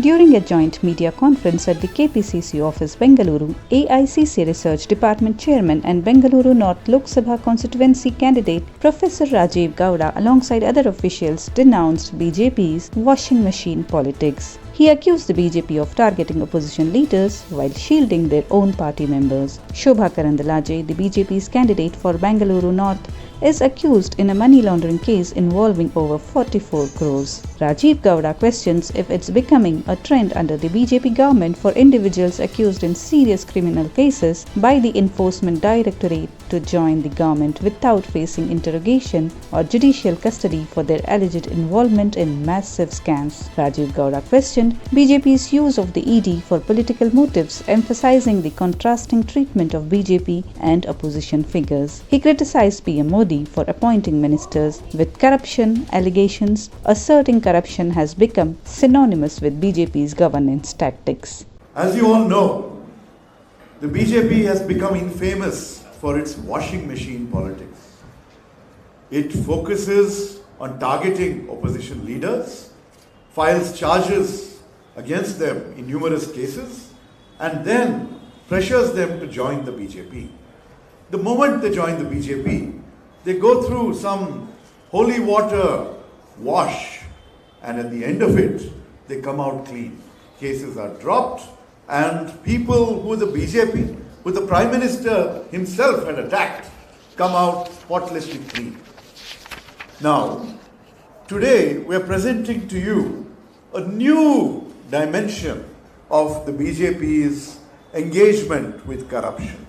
During a joint media conference at the KPCC Office, Bengaluru, AICC Research Department Chairman and Bangalore North Lok Sabha Constituency candidate Professor Rajeev Gowda alongside other officials denounced BJP's washing machine politics. He accused the BJP of targeting opposition leaders while shielding their own party members. Shobha Karadalaje, the BJP's candidate for Bangalore North, is accused in a money laundering case involving over 44 crores. Rajiv Gowda questions if it's becoming a trend under the BJP government for individuals accused in serious criminal cases by the Enforcement Directorate to join the government without facing interrogation or judicial custody for their alleged involvement in massive scams. Rajiv Gowda questioned BJP's use of the ED for political motives, emphasizing the contrasting treatment of BJP and opposition figures. He criticized PM Modi for appointing ministers with corruption allegations, asserting corruption has become synonymous with BJP's governance tactics. As you all know, the BJP has become infamous for its washing machine politics. It focuses on targeting opposition leaders, files charges against them in numerous cases, and then pressures them to join the BJP. The moment they join the BJP, they go through some holy water wash, and at the end of it, they come out clean. Cases are dropped, and people who the BJP, who the Prime Minister himself had attacked, come out spotlessly clean. Now, today we are presenting to you a new dimension of the BJP's engagement with corruption.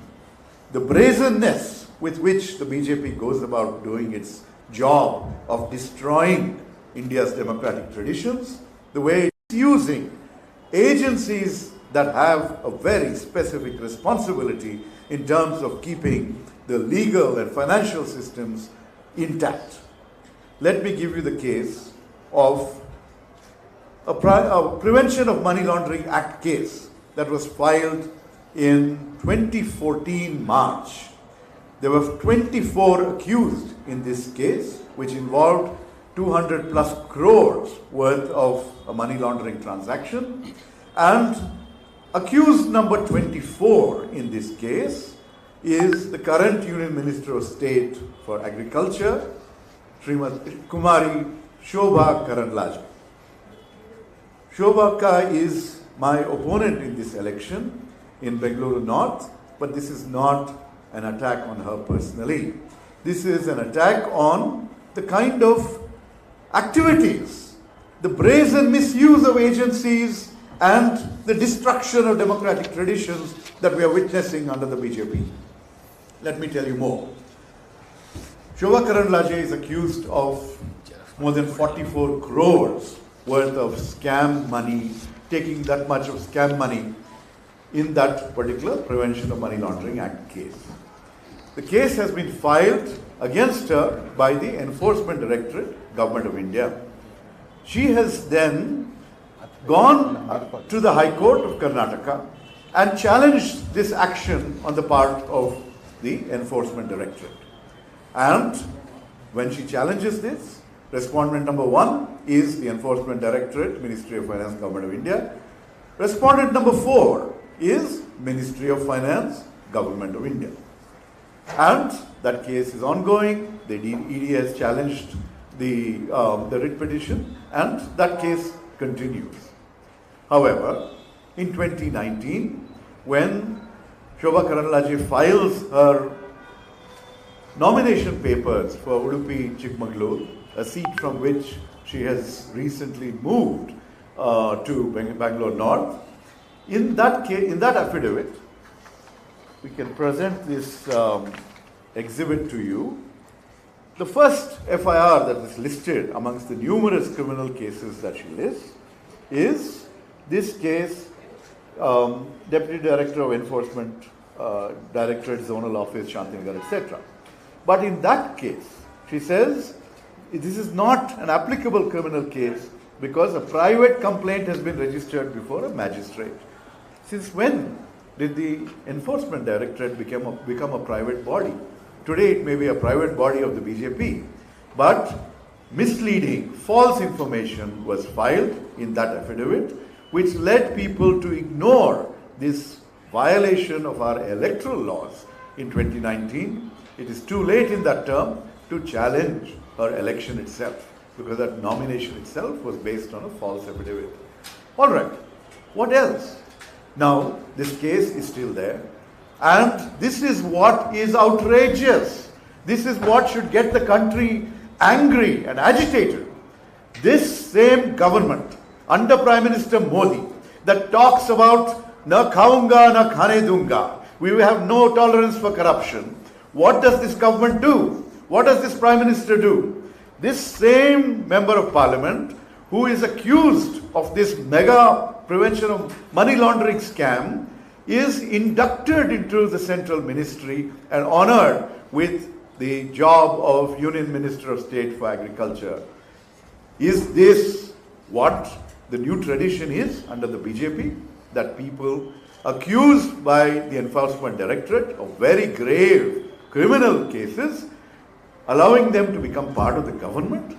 The brazenness with which the BJP goes about doing its job of destroying India's democratic traditions, the way it's using agencies that have a very specific responsibility in terms of keeping the legal and financial systems intact. Let me give you the case of a Prevention of Money Laundering Act case that was filed in 2014 March. There were 24 accused in this case, which involved 200 plus crores worth of a money laundering transaction. And accused number 24 in this case is the current Union Minister of State for Agriculture, Srimati Kumari Shobha Karadalaje. Shobha Ka is my opponent in this election in Bangalore North, but this is not an attack on her personally. This is an attack on the kind of activities, the brazen misuse of agencies and the destruction of democratic traditions that we are witnessing under the BJP. Let me tell you more. Shobha Karadalaje is accused of more than 44 crores worth of scam money, taking that much of scam money in that particular Prevention of Money Laundering Act case. The case has been filed against her by the Enforcement Directorate, Government of India. She has then gone to the High Court of Karnataka and challenged this action on the part of the Enforcement Directorate. And when she challenges this, respondent number 1 is the Enforcement Directorate, Ministry of Finance, Government of India. Respondent number 4 is Ministry of Finance, Government of India. And that case is ongoing. The ED has challenged the writ petition, and that case continues. However, in 2019, when Shobha Karadalaje files her nomination papers for Udupi Chikmagalur, a seat from which she has recently moved to Bangalore North, in that affidavit, we can present this exhibit to you. The first FIR that is listed amongst the numerous criminal cases that she lists is this case, Deputy Director of Enforcement Directorate, Zonal Office, Shantinagar, etc. But in that case, she says this is not an applicable criminal case because a private complaint has been registered before a magistrate. Since when did the Enforcement Directorate become a private body? Today it may be a private body of the BJP, but misleading, false information was filed in that affidavit, which led people to ignore this violation of our electoral laws in 2019. It is too late in that term to challenge her election itself, because that nomination itself was based on a false affidavit. All right, what else? Now, this case is still there, and this is what is outrageous. This is what should get the country angry and agitated. This same government, under Prime Minister Modi, that talks about na khaunga, na khane dunga, we will have no tolerance for corruption. What does this government do? What does this Prime Minister do? This same Member of Parliament, who is accused of this mega prevention of money laundering scam, is inducted into the Central Ministry and honoured with the job of Union Minister of State for Agriculture. Is this what the new tradition is under the BJP? That people accused by the Enforcement Directorate of very grave criminal cases, allowing them to become part of the government?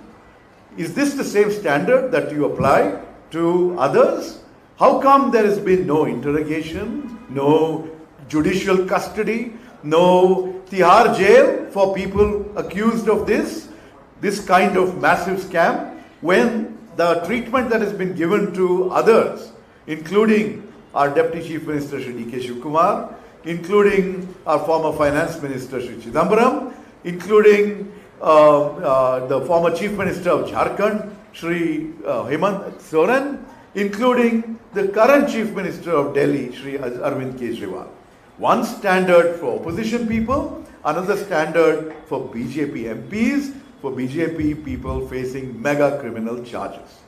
Is this the same standard that you apply to others? How come there has been no interrogation, no judicial custody, no Tihar jail for people accused of this kind of massive scam, when the treatment that has been given to others, including our Deputy Chief Minister Shri D.K. Shivkumar, including our former Finance Minister Shri Chidambaram, including the former Chief Minister of Jharkhand Shri Hemant Soren, including the current Chief Minister of Delhi Shri Arvind Kejriwal. One standard for opposition people, another standard for BJP MPs, for BJP people facing mega criminal charges.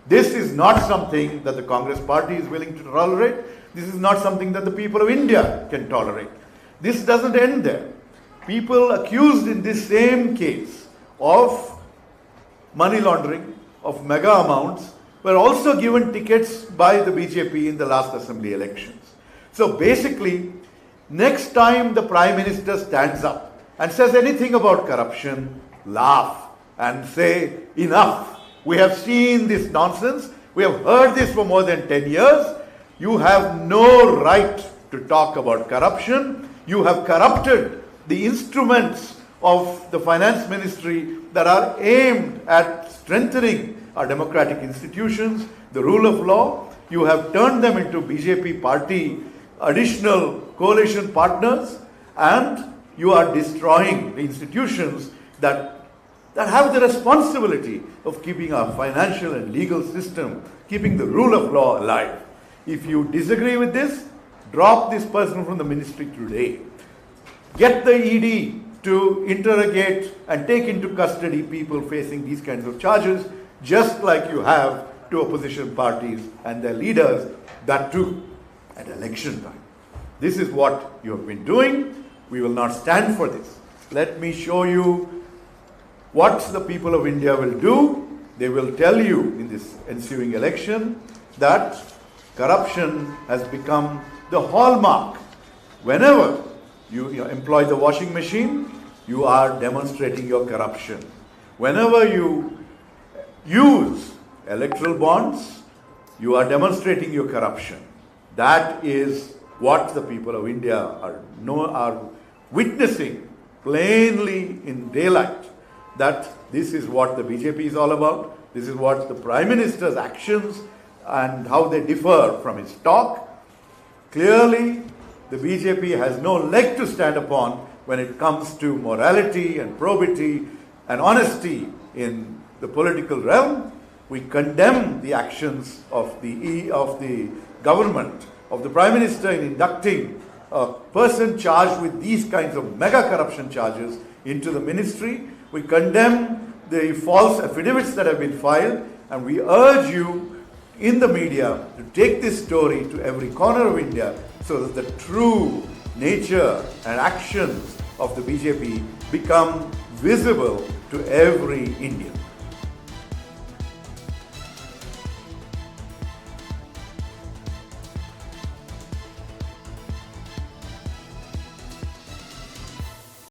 This is not something that the Congress party is willing to tolerate. This is not something that the people of India can tolerate. This doesn't end there. People accused in this same case of money laundering, of mega amounts, were also given tickets by the BJP in the last assembly elections. So basically, next time the Prime Minister stands up and says anything about corruption, laugh and say, enough. We have seen this nonsense. We have heard this for more than 10 years. You have no right to talk about corruption. You have corrupted the instruments of the finance ministry that are aimed at strengthening our democratic institutions, the rule of law. You have turned them into BJP party additional coalition partners, and you are destroying the institutions that have the responsibility of keeping our financial and legal system, keeping the rule of law alive. If you disagree with this, drop this person from the ministry today. Get the ED to interrogate and take into custody people facing these kinds of charges, just like you have to opposition parties and their leaders, that too at election time. This is what you have been doing. We will not stand for this. Let me show you what the people of India will do. They will tell you in this ensuing election that corruption has become the hallmark. Whenever you employ the washing machine, you are demonstrating your corruption. Whenever you use electoral bonds, you are demonstrating your corruption. That is what the people of India are witnessing plainly in daylight. That this is what the BJP is all about. This is what the Prime Minister's actions and how they differ from his talk. Clearly, the BJP has no leg to stand upon when it comes to morality and probity and honesty in the political realm. We condemn the actions of the government, of the Prime Minister in inducting a person charged with these kinds of mega corruption charges into the ministry. We condemn the false affidavits that have been filed, and we urge you in the media to take this story to every corner of India so that the true nature and actions of the BJP become visible to every Indian.